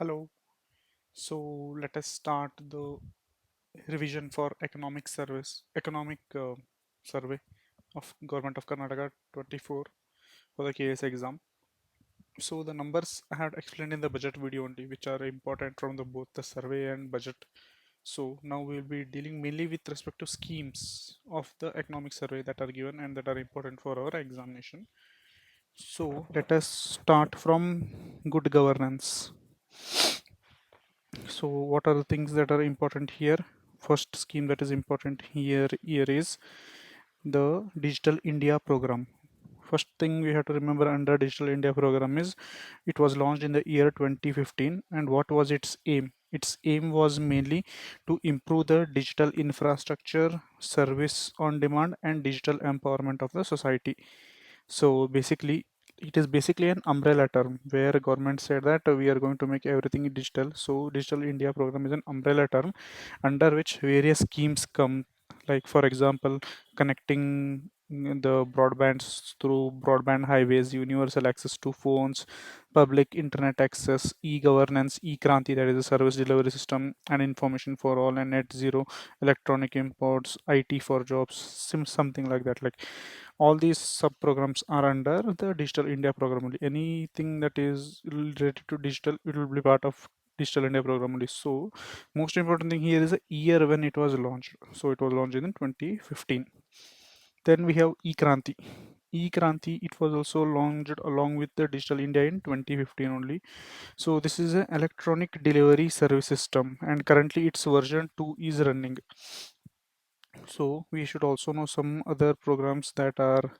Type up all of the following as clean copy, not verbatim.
Hello. So let us start the revision for economic survey of Government of Karnataka 24 for the KS exam. So the numbers I had explained in the budget video only, which are important from the both the survey and budget. So now we will be dealing mainly with respect to schemes of the economic survey that are given and that are important for our examination. So let us start from good governance. So what are the things that are important here? First scheme that is important here is the Digital India program. First thing we have to remember under Digital India program is it was launched in the year 2015, and what was its aim? Its aim was mainly to improve the digital infrastructure, service on demand, and digital empowerment of the society. So basically, it is basically an umbrella term where government said that we are going to make everything digital. So Digital India program is an umbrella term under which various schemes come, like for example, connecting the broadbands through broadband highways, universal access to phones, public internet access, e-governance, e-kranti, that is a service delivery system, and information for all, and net zero, electronic imports, IT for jobs, something like that. Like all these sub programs are under the Digital India program only. Anything that is related to digital, it will be part of Digital India program only. So most important thing here is the year when it was launched. So it was launched in 2015. Then we have e-kranti. E-kranti, it was also launched along with the Digital India in 2015 only. So this is an electronic delivery service system, and currently its version 2 is running. So we should also know some other programs that are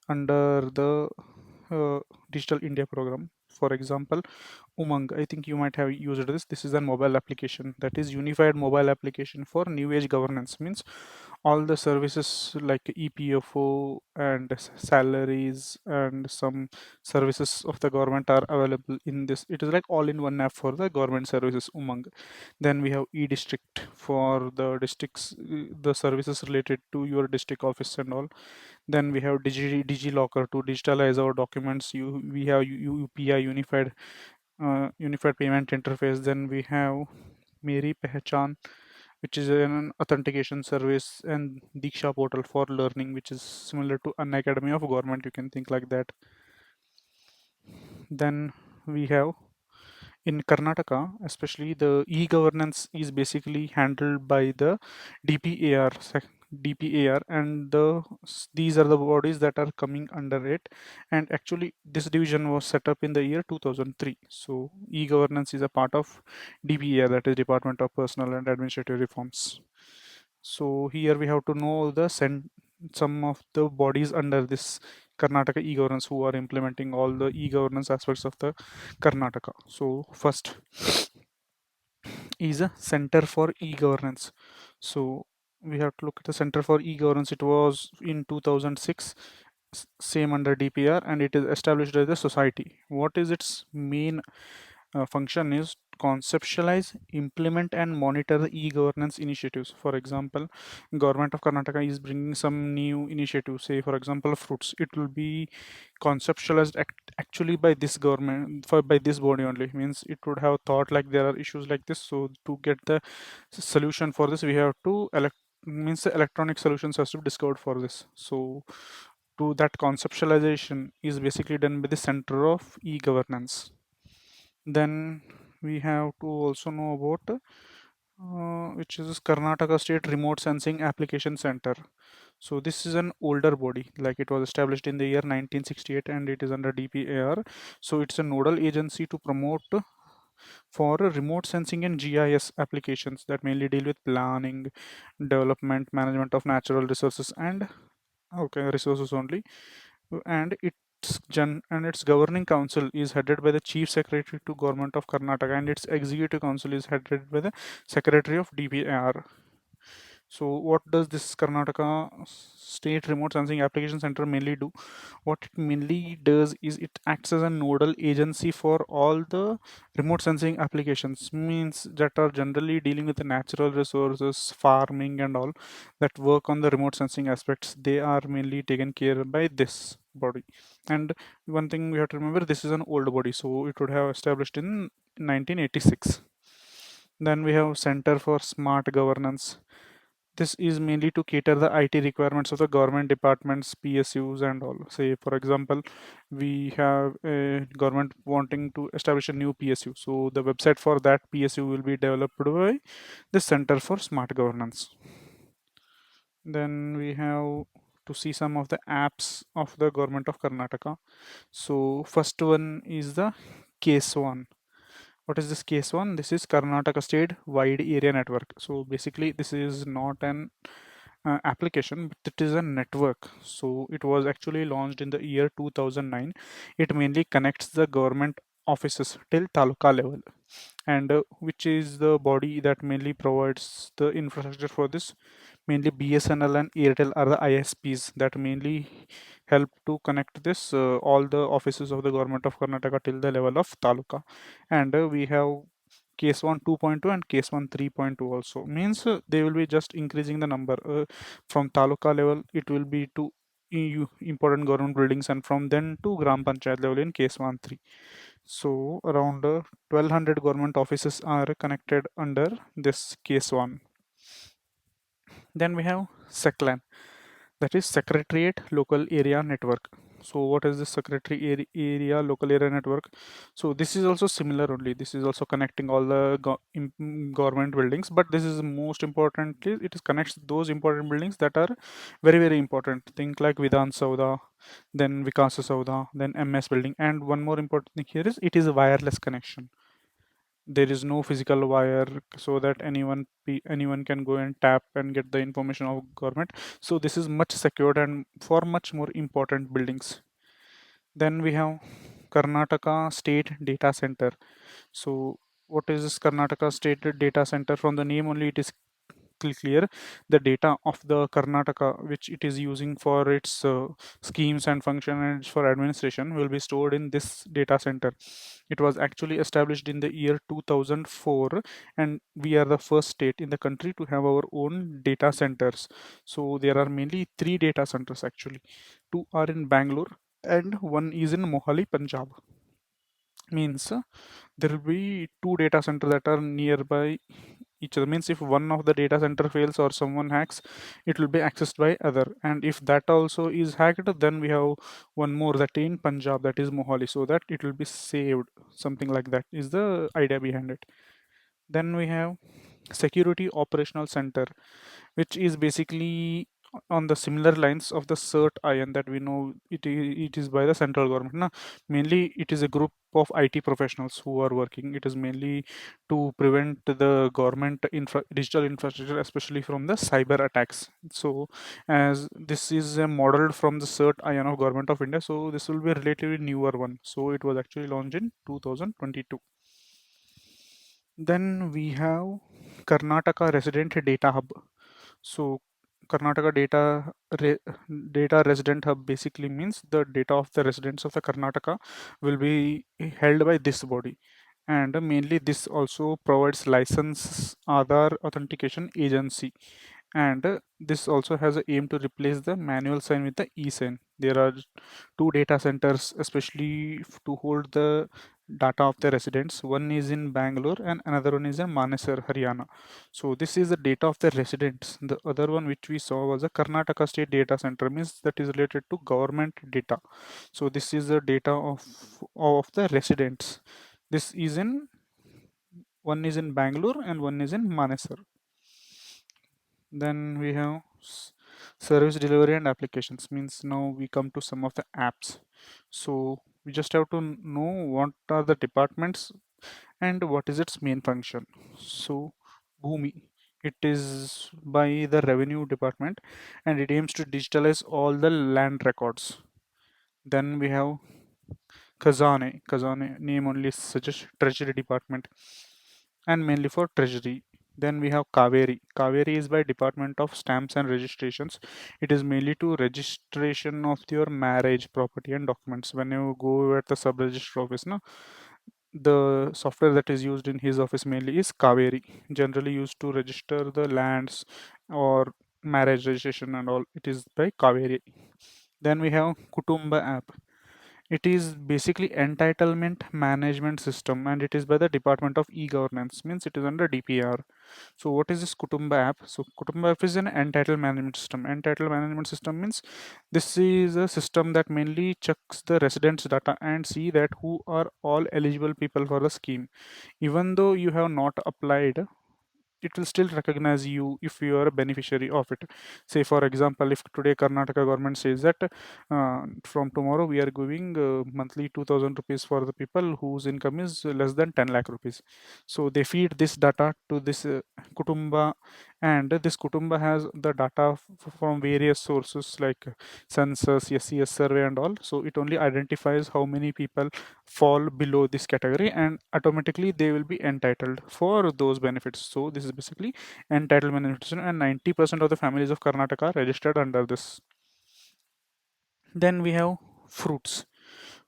under the uh, Digital India program. For example, Umang, I think you might have used this. This is a mobile application, that is unified mobile application for new age governance. Means all the services like EPFO and salaries and some services of the government are available in this. It is like all in one app for the government services, Umang. Then we have e-district for the districts, the services related to your district office and all. Then we have DigiLocker to digitalize our documents. We have UPI, unified payment interface. Then we have Meri Pehchan, which is an authentication service, and Diksha portal for learning, which is similar to an academy of government. You can think like that. Then we have in Karnataka, especially the e-governance is basically handled by the DPAR, DPAR, and these are the bodies that are coming under it. And actually, this division was set up in the year 2003. So e-governance is a part of DPAR, that is Department of Personal and Administrative Reforms. So here we have to know some of the bodies under this Karnataka e-governance who are implementing all the e-governance aspects of the Karnataka. So first is a Center for E-Governance. So we have to look at the Center for E-Governance. It was in 2006, same under DPR, and it is established as a society. What is its main function is conceptualize, implement, and monitor the e-governance initiatives. For example, government of Karnataka is bringing some new initiative, say for example fruits. It will be conceptualized actually by this government, for by this body only. Means it would have thought like there are issues like this, so to get the solution for this we have to means the electronic solutions has to be discovered for this. So to that conceptualization is basically done by the center of e-governance. Then we have to also know about which is Karnataka State Remote Sensing Application Center. So this is an older body, like it was established in the year 1968, and it is under DPAR. So it's a nodal agency to promote for remote sensing and GIS applications that mainly deal with planning, development, management of natural resources, and okay, resources only. And its governing council is headed by the chief secretary to government of Karnataka, and its executive council is headed by the secretary of DPR. So what does this Karnataka State Remote Sensing Application Center mainly do? What it mainly does is it acts as a nodal agency for all the remote sensing applications, means that are generally dealing with the natural resources, farming and all that work on the remote sensing aspects. They are mainly taken care by this body. And one thing we have to remember, this is an old body, so it would have established in 1986. Then we have Center for Smart Governance. This is mainly to cater the IT requirements of the government departments, PSUs and all. Say for example, we have a government wanting to establish a new PSU. So the website for that PSU will be developed by the Center for Smart Governance. Then we have to see some of the apps of the government of Karnataka. So first one is the Case One. What is this Case One? This is Karnataka State Wide Area Network. So basically, this is not an application, but it is a network. So it was actually launched in the year 2009. It mainly connects the government offices till taluka level, and which is the body that mainly provides the infrastructure for this. Mainly BSNL and Airtel are the ISPs that mainly help to connect this all the offices of the government of Karnataka till the level of taluka. And we have case 1 2.2 and case 1 3.2 also. Means they will be just increasing the number from taluka level. It will be to important government buildings, and from then to gram panchayat level in case 1 3. So around 1200 government offices are connected under this case 1. Then we have SECLAN, that is Secretariat Local Area Network. So what is the area local area network? So this is also similar only. This is also connecting all the government buildings, but this is most importantly, it is connects those important buildings that are very important. Think like Vidhan Sauda, then Vikasa Sauda, then MS building, and one more important thing here is it is a wireless connection. There is no physical wire, so that anyone can go and tap and get the information of government. So this is much secured and for much more important buildings. Then we have Karnataka State Data Center. So what is this Karnataka State Data Center? From the name only it is clear. The data of the Karnataka, which it is using for its schemes and function and for administration, will be stored in this data center. It was actually established in the year 2004, and we are the first state in the country to have our own data centers. So there are mainly three data centers actually. Two are in Bangalore and one is in Mohali, Punjab. Means there will be two data centers that are nearby each other. Means if one of the data center fails or someone hacks, it will be accessed by other, and if that also is hacked, then we have one more that in Punjab, that is Mohali, so that it will be saved. Something like that is the idea behind it. Then we have Security Operational Center, which is basically on the similar lines of the CERT iron that we know it is by the central government. Na? Mainly it is a group of IT professionals who are working. It is mainly to prevent the government digital infrastructure, especially from the cyber attacks. So as this is modeled from the CERT iron of government of India, so this will be a relatively newer one. So it was actually launched in 2022. Then we have Karnataka Resident Data Hub. So Karnataka Re, Data Resident Hub basically means the data of the residents of the Karnataka will be held by this body. And mainly this also provides license Aadhaar authentication agency. And this also has a aim to replace the manual sign with the e-sign. There are two data centers especially to hold the data of the residents. One is in Bangalore and another one is in Manesar, Haryana. So this is the data of the residents. The other one which we saw was a Karnataka State Data Center, means that is related to government data. So this is the data of the residents. This is in one is in Bangalore and one is in Manesar. Then we have service delivery and applications. Means now we come to some of the apps. So we just have to know what are the departments and what is its main function. So Bhumi, it is by the revenue department and it aims to digitalize all the land records. Then we have Khazane name only suggests treasury department and mainly for treasury. Then we have Kaveri. Kaveri is by Department of Stamps and Registrations. It is mainly to registration of your marriage, property and documents. When you go at the sub-register office, no, the software that is used in his office mainly is Kaveri, generally used to register the lands or marriage registration and all. It is by Kaveri. Then we have Kutumba app. It is basically entitlement management system, and it is by the Department of E-Governance, means it is under DPR. So what is this Kutumba app? So Kutumba app is an entitled management system. Entitled management system means this is a system that mainly checks the residents data and see that who are all eligible people for the scheme. Even though you have not applied, it will still recognize you if you are a beneficiary of it. Say for example, if today Karnataka government says that from tomorrow we are giving monthly 2000 rupees for the people whose income is less than 10 lakh rupees, so they feed this data to this Kutumba, and this Kutumba has the data from various sources like census, SCS survey and all, so it only identifies how many people fall below this category, and automatically they will be entitled for those benefits. So this is basically entitlement nutrition, and 90% of the families of Karnataka are registered under this. Then we have fruits.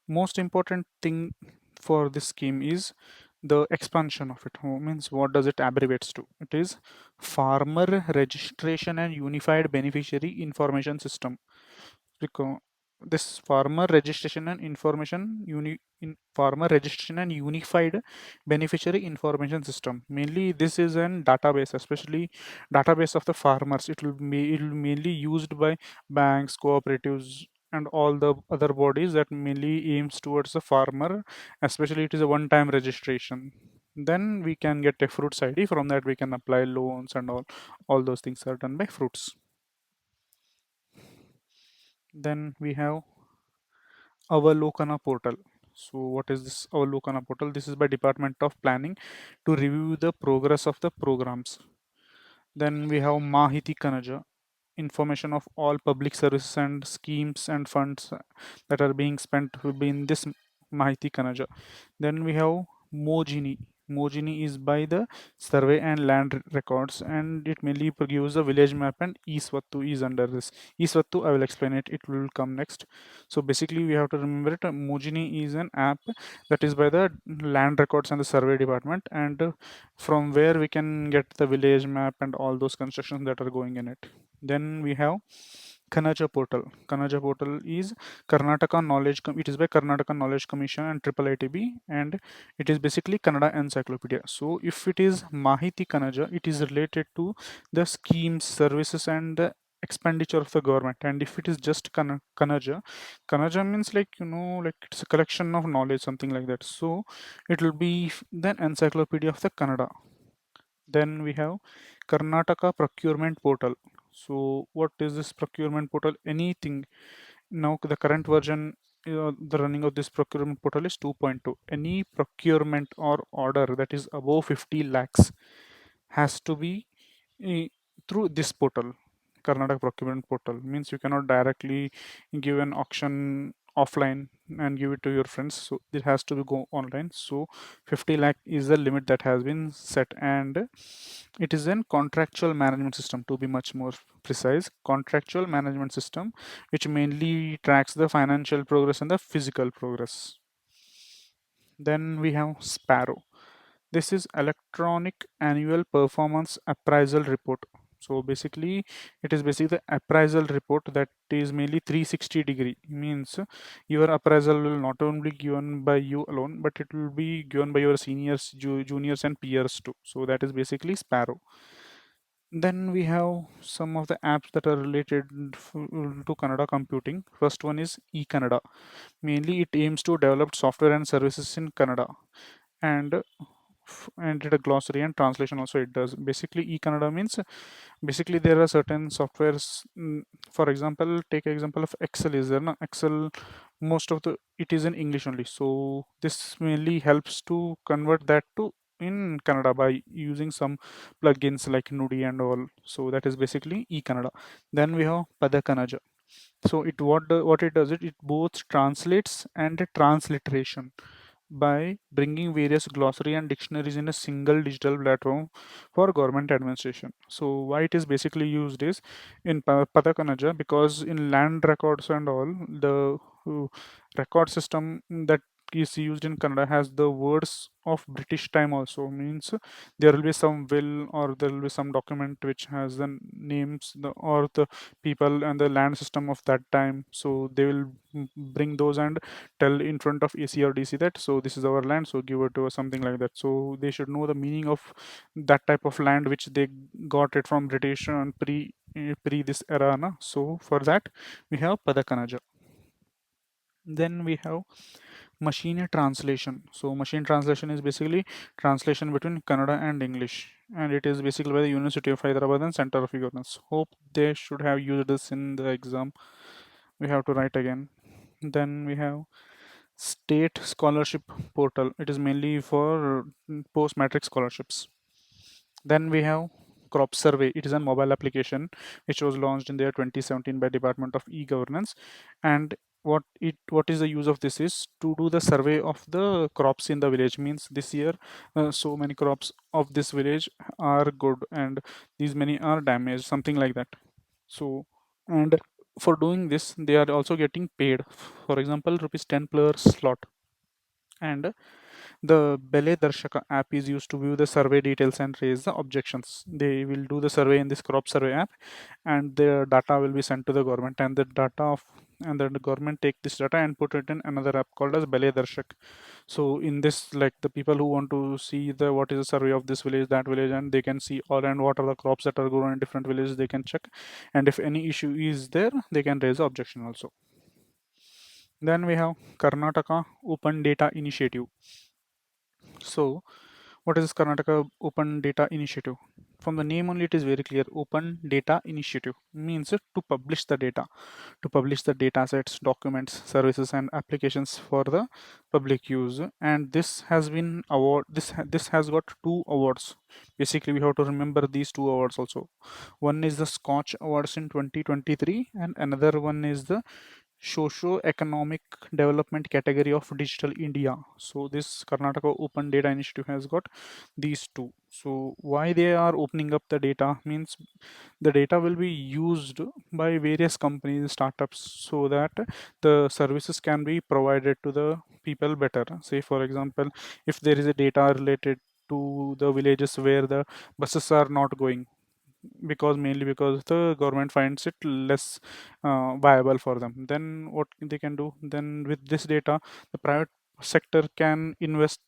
Most important thing for this scheme is the expansion of it. Means what does it abbreviates to? It is Farmer Registration and Unified Beneficiary Information System. Because this farmer registration and unified beneficiary information system, mainly this is an database, especially database of the farmers. It will mainly used by banks, cooperatives and all the other bodies that mainly aims towards the farmer, especially it is a one time registration. Then we can get a fruits ID. From that we can apply loans and all those things are done by fruits. Then we have Avalokana portal. So what is this Avalokana portal? This is by Department of Planning to review the progress of the programs. Then we have Mahiti Kanaja, information of all public services and schemes and funds that are being spent will be in this Mahiti Kanaja. Then we have Mojini. Mojini is by the survey and land records, and it mainly gives a village map, and Iswattu is under this. Iswattu, I will explain it, it will come next. So basically we have to remember it. Mojini is an app that is by the land records and the survey department, and from where we can get the village map and all those constructions that are going in it. Then we have Kanaja portal. Kanaja portal is Karnataka Knowledge. It is by Karnataka Knowledge Commission and Triple ITB, and it is basically Kannada Encyclopedia. So if it is Mahiti Kanaja, it is related to the schemes, services, and the expenditure of the government. And if it is just Kanaja, Kanaja means like like it's a collection of knowledge, something like that. So it will be then Encyclopedia of the Kannada. Then we have Karnataka Procurement Portal. So what is this procurement portal? Anything. Now the current version, the running of this procurement portal is 2.2. Any procurement or order that is above 50 lakhs has to be eh, through this portal. Karnataka procurement portal means you cannot directly give an auction offline and give it to your friends, so it has to be go online. So 50 lakh is the limit that has been set, and it is an contractual management system, to be much more precise. Contractual management system which mainly tracks the financial progress and the physical progress. Then we have Sparrow. This is electronic annual performance appraisal report. So basically it is basically the appraisal report that is mainly 360-degree. Means your appraisal will not only given by you alone, but it will be given by your seniors, juniors and peers too. So that is basically Sparrow. Then we have some of the apps that are related to Kannada computing. First one is eKannada. Mainly it aims to develop software and services in Kannada, and and did a glossary and translation also it does. Basically eKannada means basically there are certain softwares, for example take example of Excel. Is there no Excel, most of the it is in English only, so this mainly helps to convert that to in Kannada by using some plugins like Nudi and all. So that is basically eKannada. Then we have Padakanaja. So what it does, it both translates and transliteration by bringing various glossary and dictionaries in a single digital platform for government administration. So why it is basically used is in Padakanaja, because in land records and all, the record system that is used in Kannada has the words of British time also. Means there will be some will or there will be some document which has the names or the people and the land system of that time. So they will bring those and tell in front of AC or DC that so this is our land, so give it to us, something like that. So they should know the meaning of that type of land which they got it from British and pre this era. Na? So for that we have Padakanaja. Then we have machine translation. So machine translation is basically translation between Kannada and English, and it is basically by the University of Hyderabad and Center of Governance. Hope they should have used this in the exam. We have to write again. Then we have state scholarship portal. It is mainly for post matric scholarships. Then we have crop survey. It is a mobile application which was launched in the year 2017 by Department of e-governance. And what is the use of this is to do the survey of the crops in the village. Means this year so many crops of this village are good and these many are damaged, something like that. So and for doing this they are also getting paid, for example rupees 10 per slot. And the Bele Darshaka app is used to view the survey details and raise the objections. They will do the survey in this crop survey app, and the data will be sent to the government. And the data of and then the government take this data and put it in another app called as Bele Darshak. So in this, like the people who want to see the what is the survey of this village, that village, and they can see all and what are the crops that are grown in different villages. They can check, and if any issue is there, they can raise the objection also. Then we have Karnataka Open Data Initiative. So what is Karnataka Open Data Initiative? From the name only, it is very clear. Open Data Initiative means to publish the data, to publish the data sets, documents, services, and applications for the public use. And this has been award. This has got two awards. Basically, we have to remember these two awards also. One is the Scotch Awards in 2023, and another one is the socio-economic development category of Digital India. So this Karnataka Open Data Initiative has got these two. So why they are opening up the data means the data will be used by various companies, startups, so that the services can be provided to the people better. Say for example, if there is a data related to the villages where the buses are not going, because mainly because the government finds it less viable for them, then what they can do, then with this data the private sector can invest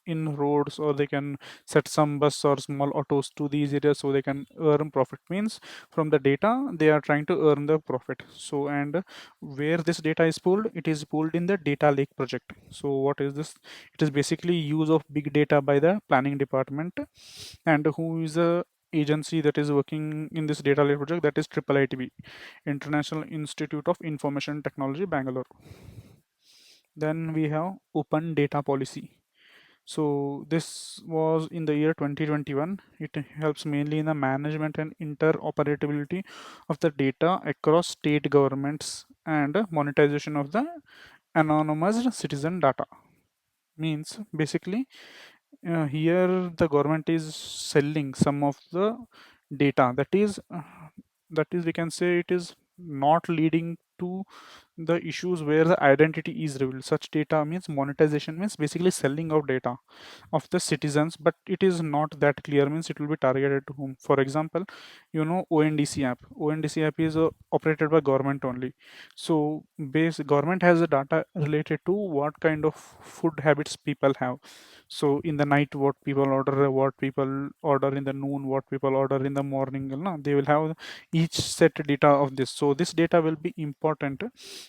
in roads, or they can set some bus or small autos to these areas so they can earn profit. Means from the data they are trying to earn the profit. So and where this data is pooled, it is pooled in the data lake project. So what is this? It is basically use of big data by the planning department, and who is a agency that is working in this data lake project, that is IIITB, International Institute of Information Technology, Bangalore. Then we have open data policy. So this was in the year 2021. It helps mainly in the management and interoperability of the data across state governments and monetization of the anonymized citizen data. Means basically here the government is selling some of the data that is we can say it is not leading to the issues where the identity is revealed. Such data means monetization, means basically selling of data of the citizens, but it is not that clear. Means it will be targeted to whom. For example, ONDC app is operated by government only. So base government has the data related to what kind of food habits people have. So in the night what people order, what people order in the noon, what people order in the morning, they will have each set data of this. So this data will be important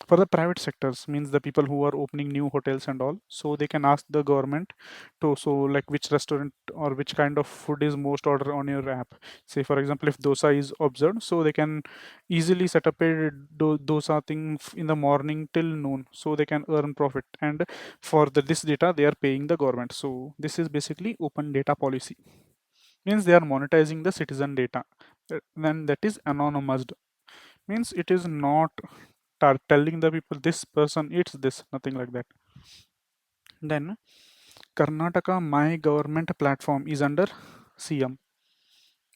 for the private sectors, means the people who are opening new hotels and all. So they can ask the government to, so like which restaurant or which kind of food is most ordered on your app. Say for example, if dosa is observed, so they can easily set up a dosa thing in the morning till noon, so they can earn profit. And for this data they are paying the government. So this is basically open data policy. Means they are monetizing the citizen data. Then that is anonymized, means it is not telling the people this person eats this, nothing like that. Then Karnataka My Government platform is under CM.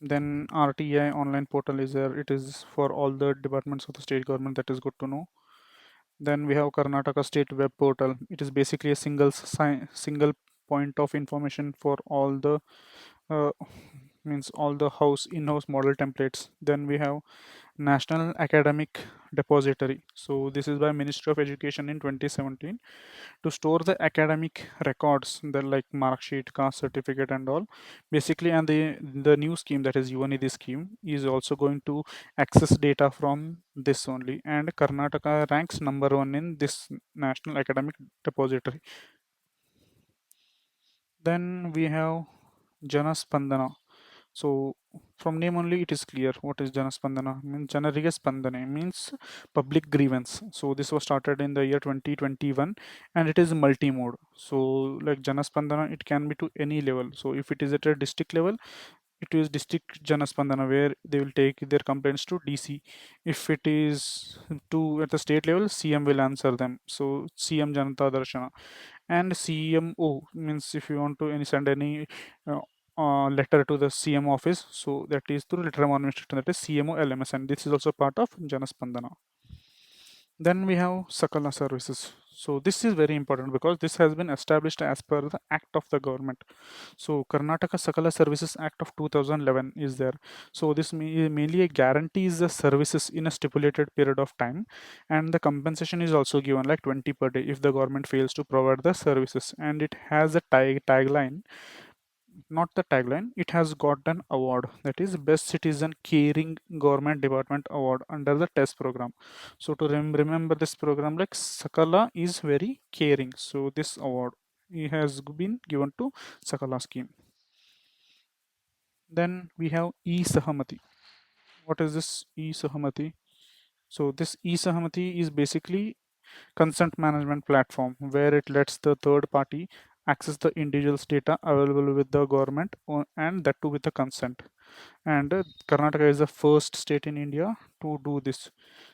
Then RTI online portal is there. It is for all the departments of the state government. That is good to know. Then we have Karnataka State Web Portal. It is basically a single point of information for all the uh, means all the house in-house model templates. Then we have National Academic Depository. So this is by Ministry of Education in 2017 to store the academic records, the like mark sheet, caste certificate, and all. Basically, and the new scheme, that is UNIDHI scheme, is also going to access data from this only. And Karnataka ranks number one in this National Academic Depository. Then we have Janaspandana. So from name only it is clear what is Janaspandana means. Janariga Spandana means public grievance. So this was started in the year 2021 and it is multi-mode. So like Janaspandana, it can be to any level. So if it is at a district level, it is district Janaspandana where they will take their complaints to DC. If it is to at the state level, CM will answer them. So CM Janata Darshana. And CMO means if you want to send any uh, letter to the CM office, so that is through letter of administration, that is CMO LMS, and this is also part of Janaspandana. Then we have Sakala services. So this is very important because this has been established as per the act of the government. So Karnataka Sakala Services Act of 2011 is there. So this mainly guarantees the services in a stipulated period of time, and the compensation is also given like 20 per day if the government fails to provide the services. And it has a tagline, not the tagline, it has got an award, that is Best Citizen Caring Government Department Award under the test program. So to remember this program, like Sakala is very caring, so this award it has been given to Sakala scheme. Then we have e-Sahamati. What is this e-Sahamati? So this e-Sahamati is basically consent management platform where it lets the third party access the individual's data available with the government and that too with the consent. And Karnataka is the first state in India to do this.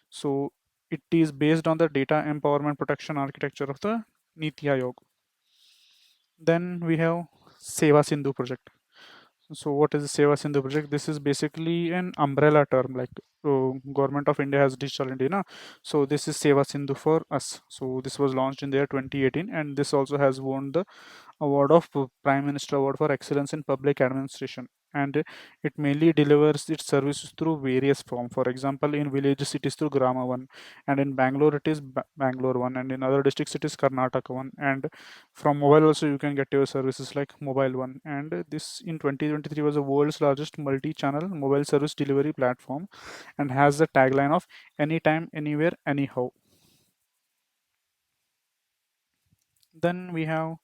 So it is based on the data empowerment protection architecture of the Niti Aayog. Then we have Seva Sindhu project. So what is the Seva Sindhu project? This is basically an umbrella term, like government of India has digital India, na? So this is Seva Sindhu for us. So this was launched in the year 2018, and this also has won the award of Prime Minister Award for Excellence in Public Administration. And it mainly delivers its services through various forms. For example, in villages it is through Grama One, and in Bangalore it is Bangalore One, and in other districts it is Karnataka One. And from mobile also you can get your services like Mobile One. And this in 2023 was the world's largest multi-channel mobile service delivery platform, and has the tagline of anytime, anywhere, anyhow. Then we have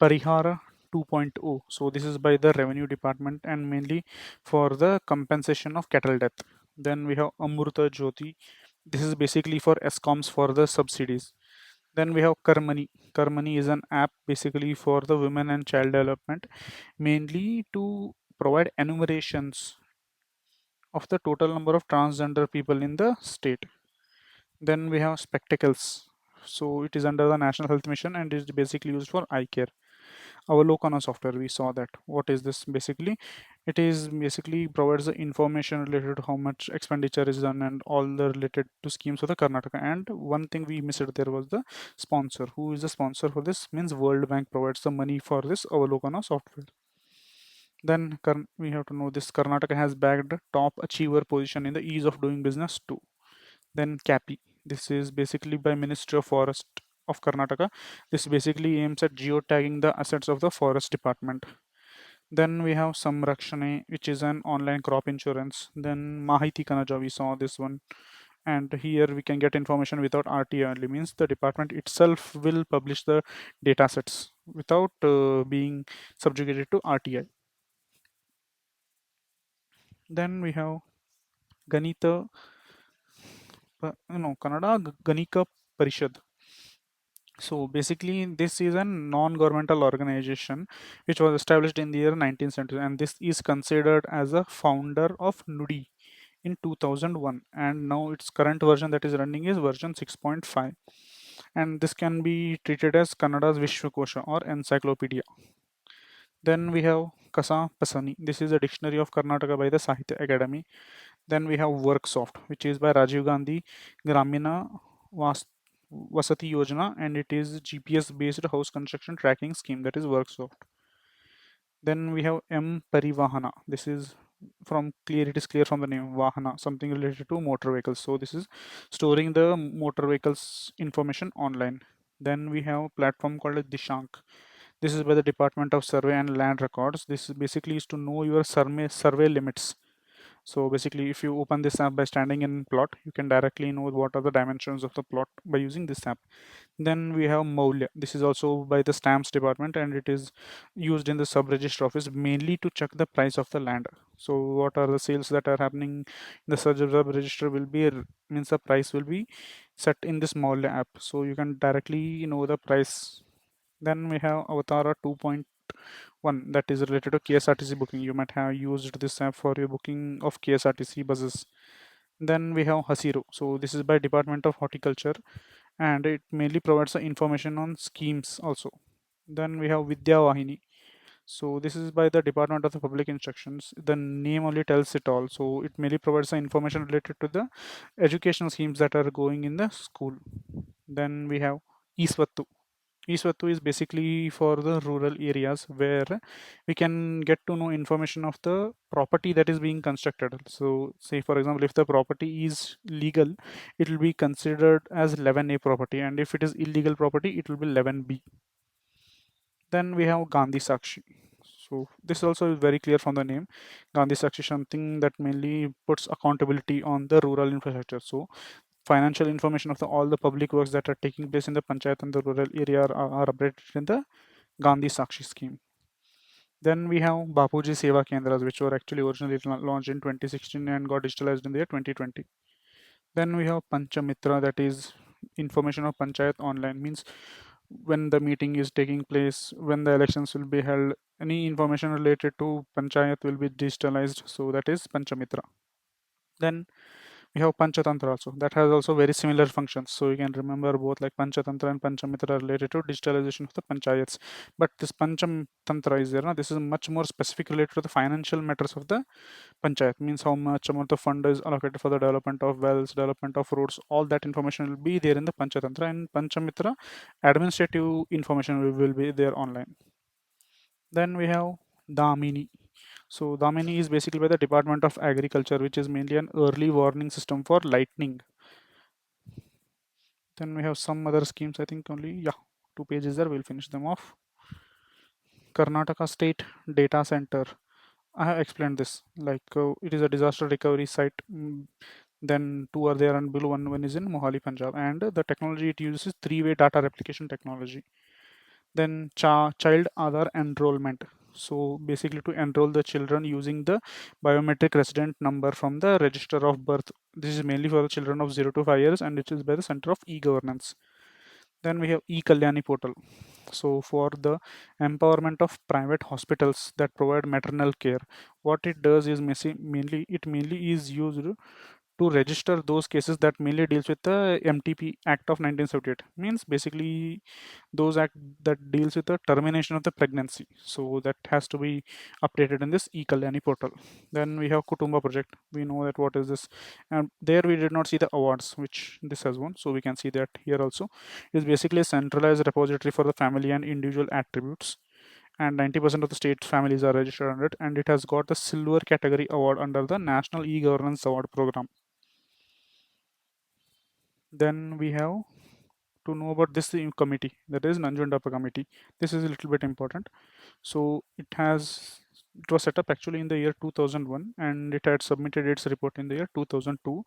Parihara 2.0. So this is by the Revenue Department and mainly for the compensation of cattle death. Then we have Amruta Jyoti. This is basically for ESCOMs for the subsidies. Then we have Karmani. Karmani is an app basically for the women and child development, mainly to provide enumerations of the total number of transgender people in the state. Then we have Spectacles. So it is under the National Health Mission and is basically used for eye care. Avalokana software, we saw that. What is this basically? It is basically provides the information related to how much expenditure is done and all the related to schemes of the Karnataka. And one thing we missed there was the sponsor. Who is the sponsor for this? Means World Bank provides the money for this Avalokana software. Then we have to know this Karnataka has bagged top achiever position in the ease of doing business too. Then CAPI. This is basically by Ministry of Forest of Karnataka. This basically aims at geotagging the assets of the forest department. Then we have Samrakshane, which is an online crop insurance. Then Mahiti Kanaja, we saw this one. And here we can get information without RTI only, means the department itself will publish the data sets without being subjugated to RTI. Then we have Ganita, no, Kannada Ganika Parishad. So basically, this is a non-governmental organization which was established in the year 1970, and this is considered as a founder of Nudi in 2001. And now its current version that is running is version 6.5, and this can be treated as Kannada's Vishwakosha or encyclopedia. Then we have Kasa Pasani. This is a dictionary of Karnataka by the Sahitya Academy. Then we have Worksoft, which is by Rajiv Gandhi Gramina Vasati Yojana, and it is GPS based house construction tracking scheme, that is Worksoft. Then we have M Parivahana. This is from clear, it is clear from the name Vahana, something related to motor vehicles. So this is storing the motor vehicles information online. Then we have a platform called as Dishank. This is by the Department of Survey and Land Records. This is basically is to know your survey limits. So basically, if you open this app by standing in plot, you can directly know what are the dimensions of the plot by using this app. Then we have Maulya. This is also by the stamps department, and it is used in the sub register office mainly to check the price of the land. So what are the sales that are happening in the sub register will be means the price will be set in this Maulya app. So you can directly know the price. Then we have Avatara 2.1, that is related to KSRTC booking. You might have used this app for your booking of KSRTC buses. Then we have Hasiru. So this is by Department of Horticulture, and it mainly provides the information on schemes also. Then we have Vidya Vahini. So this is by the Department of the Public Instructions. The name only tells it all. So it mainly provides the information related to the educational schemes that are going in the school. Then we have Iswattu. Iswattu is basically for the rural areas where we can get to know information of the property that is being constructed. So, say for example, if the property is legal, it will be considered as 11A property, and if it is illegal property, it will be 11B. Then we have Gandhi Sakshi. So this also is very clear from the name. Gandhi Sakshi, something that mainly puts accountability on the rural infrastructure. So financial information of all the public works that are taking place in the panchayat and the rural area are updated in the Gandhi Sakshi scheme. Then we have Bapuji Seva Kendras, which were actually originally launched in 2016 and got digitalized in the year 2020. Then we have Panchamitra, that is information of panchayat online, means when the meeting is taking place, when the elections will be held, any information related to panchayat will be digitalized. So that is Panchamitra. Then we have Panchatantra also. That has also very similar functions. So you can remember both, like Panchatantra and Panchamitra are related to digitalization of the panchayats. But this Panchatantra is there. No? This is much more specific related to the financial matters of the panchayat. Means how much amount of fund is allocated for the development of wells, development of roads. All that information will be there in the Panchatantra. And Panchamitra, administrative information will be there online. Then we have Damini. So Damini is basically by the Department of Agriculture, which is mainly an early warning system for lightning. Then we have some other schemes. I think only, yeah, 2 pages there. We'll finish them off. Karnataka State Data Center. I have explained this. Like it is a disaster recovery site. Then two are there, and below one is in Mohali, Punjab. And the technology it uses three-way data replication technology. Then child Aadhaar enrollment. So basically to enroll the children using the biometric resident number from the register of birth. This is mainly for the children of 0 to 5 years, and it is by the Center of E-Governance. Then we have E-Kalyani portal. So for the empowerment of private hospitals that provide maternal care, what it does is mainly is used to register those cases that mainly deals with the MTP Act of 1978. Means basically those act that deals with the termination of the pregnancy. So that has to be updated in this E-Kalyani portal. Then we have Kutumba project. We know that what is this, and there we did not see the awards which this has won. So we can see that here also. It is basically a centralized repository for the family and individual attributes, and 90% of the state families are registered under it, and it has got the silver category award under the National E-Governance Award program. Then we have to know about this committee, that is Nanjundappa committee. This is a little bit important. So it was set up actually in the year 2001, and it had submitted its report in the year 2002.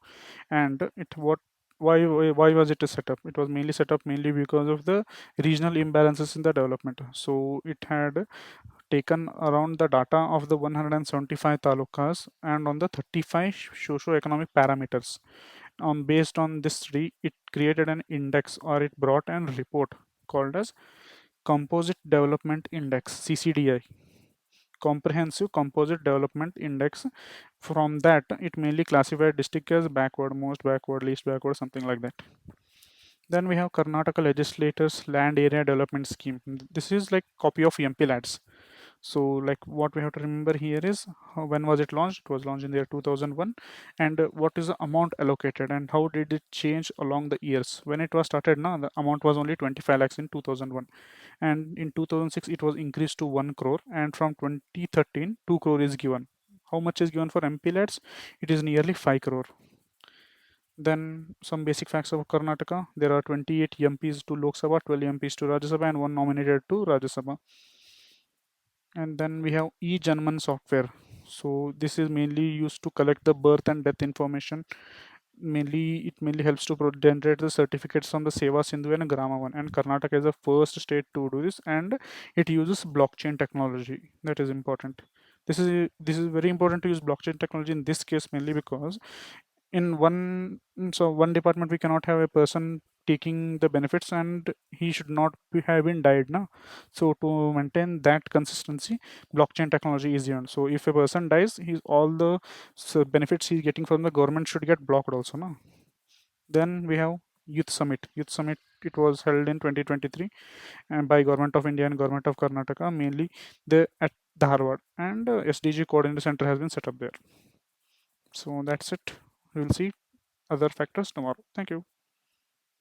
And it what why was it set up? It was mainly set up mainly because of the regional imbalances in the development. So it had taken around the data of the 175 talukas and on the 35 socio-economic parameters. Based on this tree, it created an index, or it brought an report called as Composite Development Index, CCDI, Comprehensive Composite Development Index. From that, it mainly classified district as backward, most backward, least backward, something like that. Then we have Karnataka Legislators Land Area Development Scheme. This is like copy of MP Lads. So like what we have to remember here is when was it launched? It was launched in the year 2001. And what is the amount allocated and how did it change along the years? When it was started now, the amount was only 25 lakhs in 2001, and in 2006 it was increased to 1 crore, and from 2013 2 crore is given. How much is given for MP lads? It is nearly 5 crore. Then some basic facts of Karnataka. There are 28 MPs to Lok Sabha, 12 MPs to Rajya Sabha, and one nominated to Rajya Sabha. And then we have e-Janman software. So this is mainly used to collect the birth and death information. Mainly, it mainly helps to generate the certificates from the Seva Sindhu and Grama One. And Karnataka is the first state to do this, and it uses blockchain technology. That is important. This is very important to use blockchain technology in this case mainly because in one department we cannot have a person taking the benefits and he should not have been died now. So to maintain that consistency, blockchain technology is used. So if a person dies, he's all the benefits he's getting from the government should get blocked also now. Then we have Youth Summit. It was held in 2023 and by Government of India and Government of Karnataka, mainly the at Dharwad, and SDG Coordinator Center has been set up there. So that's it. We will see other factors tomorrow. Thank you.